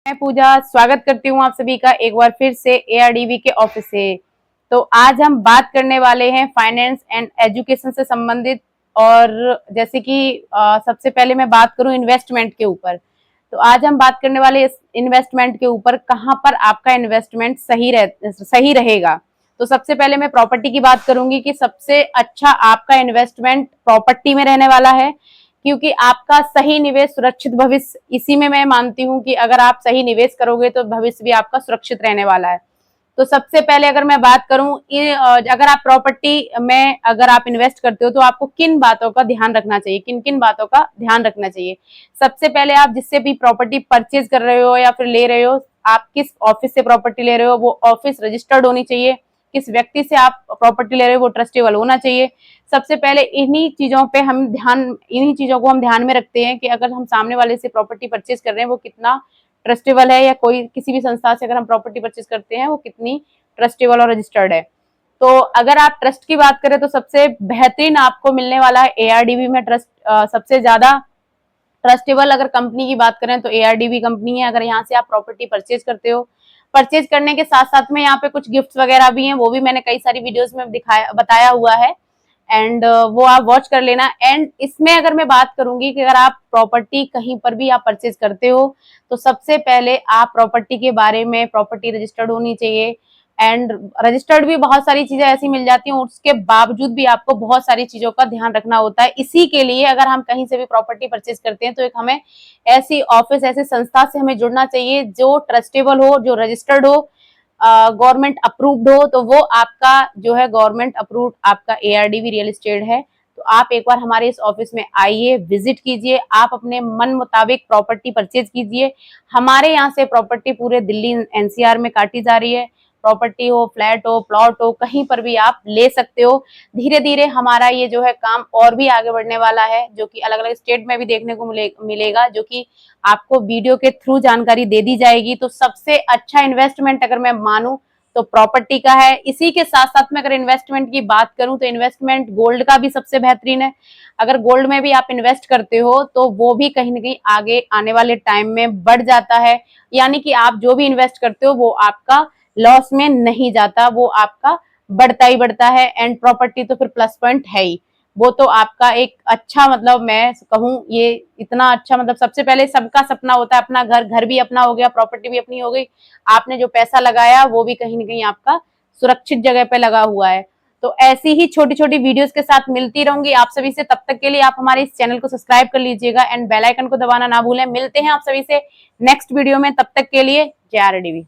मैं पूजा स्वागत करती हूँ आप सभी का एक बार फिर से एआरडीवी के ऑफिस से। तो आज हम बात करने वाले हैं फाइनेंस एंड एजुकेशन से संबंधित। और जैसे कि सबसे पहले मैं बात करूं इन्वेस्टमेंट के ऊपर। तो आज हम बात करने वाले इस इन्वेस्टमेंट के ऊपर, कहां पर आपका इन्वेस्टमेंट सही रहेगा। तो सबसे पहले मैं प्रॉपर्टी की बात करूंगी कि सबसे अच्छा आपका इन्वेस्टमेंट प्रॉपर्टी में रहने वाला है, क्योंकि आपका सही निवेश सुरक्षित भविष्य, इसी में मैं मानती हूँ कि अगर आप सही निवेश करोगे तो भविष्य भी आपका सुरक्षित रहने वाला है। तो सबसे पहले अगर मैं बात करूं, अगर आप प्रॉपर्टी में अगर आप इन्वेस्ट करते हो तो आपको किन बातों का ध्यान रखना चाहिए, किन किन बातों का ध्यान रखना चाहिए। सबसे पहले आप जिससे भी प्रॉपर्टी परचेज कर रहे हो या फिर ले रहे हो, आप किस ऑफिस से प्रॉपर्टी ले रहे हो, वो ऑफिस रजिस्टर्ड होनी चाहिए। किस व्यक्ति से आप प्रॉपर्टी ले रहे हो वो ट्रस्टेबल होना चाहिए। सबसे पहले इन्हीं चीजों को हम ध्यान में रखते हैं कि अगर हम सामने वाले से प्रॉपर्टी परचेज कर रहे हैं वो कितना ट्रस्टेबल है, या कोई किसी भी संस्था से अगर हम प्रॉपर्टी परचेज करते हैं वो कितनी ट्रस्टेबल और रजिस्टर्ड है। तो अगर आप ट्रस्ट की बात करें तो सबसे बेहतरीन आपको मिलने वाला है एआरडीबी में ट्रस्ट। सबसे ज्यादा ट्रस्टेबल अगर कंपनी की बात करें तो एआरडीबी कंपनी है। अगर यहाँ से आप प्रॉपर्टी परचेज करते हो, परचेज करने के साथ साथ में यहाँ पे कुछ गिफ्ट्स वगैरह भी हैं, वो भी मैंने कई सारी वीडियोस में बताया हुआ है। एंड वो आप वॉच कर लेना। एंड इसमें अगर मैं बात करूंगी कि अगर आप प्रॉपर्टी कहीं पर भी आप परचेज करते हो तो सबसे पहले आप प्रॉपर्टी के बारे में, प्रॉपर्टी रजिस्टर्ड होनी चाहिए। एंड रजिस्टर्ड भी बहुत सारी चीजें ऐसी मिल जाती हैं, उसके बावजूद भी आपको बहुत सारी चीजों का ध्यान रखना होता है। इसी के लिए अगर हम कहीं से भी प्रॉपर्टी परचेज करते हैं तो एक हमें ऐसी ऑफिस, ऐसी संस्था से हमें जुड़ना चाहिए जो ट्रस्टेबल हो, जो रजिस्टर्ड हो, गवर्नमेंट अप्रूव्ड हो। तो वो आपका जो है गवर्नमेंट अप्रूव्ड आपका एआरडीवी रियल एस्टेट है। तो आप एक बार हमारे इस ऑफिस में आइए, विजिट कीजिए, आप अपने मन मुताबिक प्रॉपर्टी परचेज कीजिए। हमारे यहाँ से प्रॉपर्टी पूरे दिल्ली एनसीआर में काटी जा रही है। प्रॉपर्टी हो, फ्लैट हो, प्लॉट हो, कहीं पर भी आप ले सकते हो। धीरे धीरे हमारा ये जो है काम और भी आगे बढ़ने वाला है, जो कि अलग अलग स्टेट में भी देखने को मिलेगा, जो कि आपको वीडियो के थ्रू जानकारी दे दी जाएगी। तो सबसे अच्छा इन्वेस्टमेंट अगर मैं मानूं तो प्रॉपर्टी का है। इसी के साथ साथ में अगर इन्वेस्टमेंट की बात करूं तो इन्वेस्टमेंट गोल्ड का भी सबसे बेहतरीन है। अगर गोल्ड में भी आप इन्वेस्ट करते हो तो वो भी कहीं ना कहीं आगे आने वाले टाइम में बढ़ जाता है। यानी कि आप जो भी इन्वेस्ट करते हो वो आपका लॉस में नहीं जाता, वो आपका बढ़ता ही बढ़ता है। एंड प्रॉपर्टी तो फिर प्लस पॉइंट है ही, वो तो आपका एक अच्छा, मतलब मैं कहूँ ये इतना अच्छा, मतलब सबसे पहले सबका सपना होता है अपना घर, घर भी अपना हो गया, प्रॉपर्टी भी अपनी हो गई। आपने जो पैसा लगाया वो भी कहीं ना कहीं आपका सुरक्षित जगह पे लगा हुआ है। तो ऐसी ही छोटी छोटी वीडियोस के साथ मिलती रहूंगी आप सभी से। तब तक के लिए आप हमारे इस चैनल को सब्सक्राइब कर लीजिएगा एंड बेल आइकन को दबाना ना भूलें। मिलते हैं आप सभी से नेक्स्ट वीडियो में, तब तक के लिए जय आरडीवी।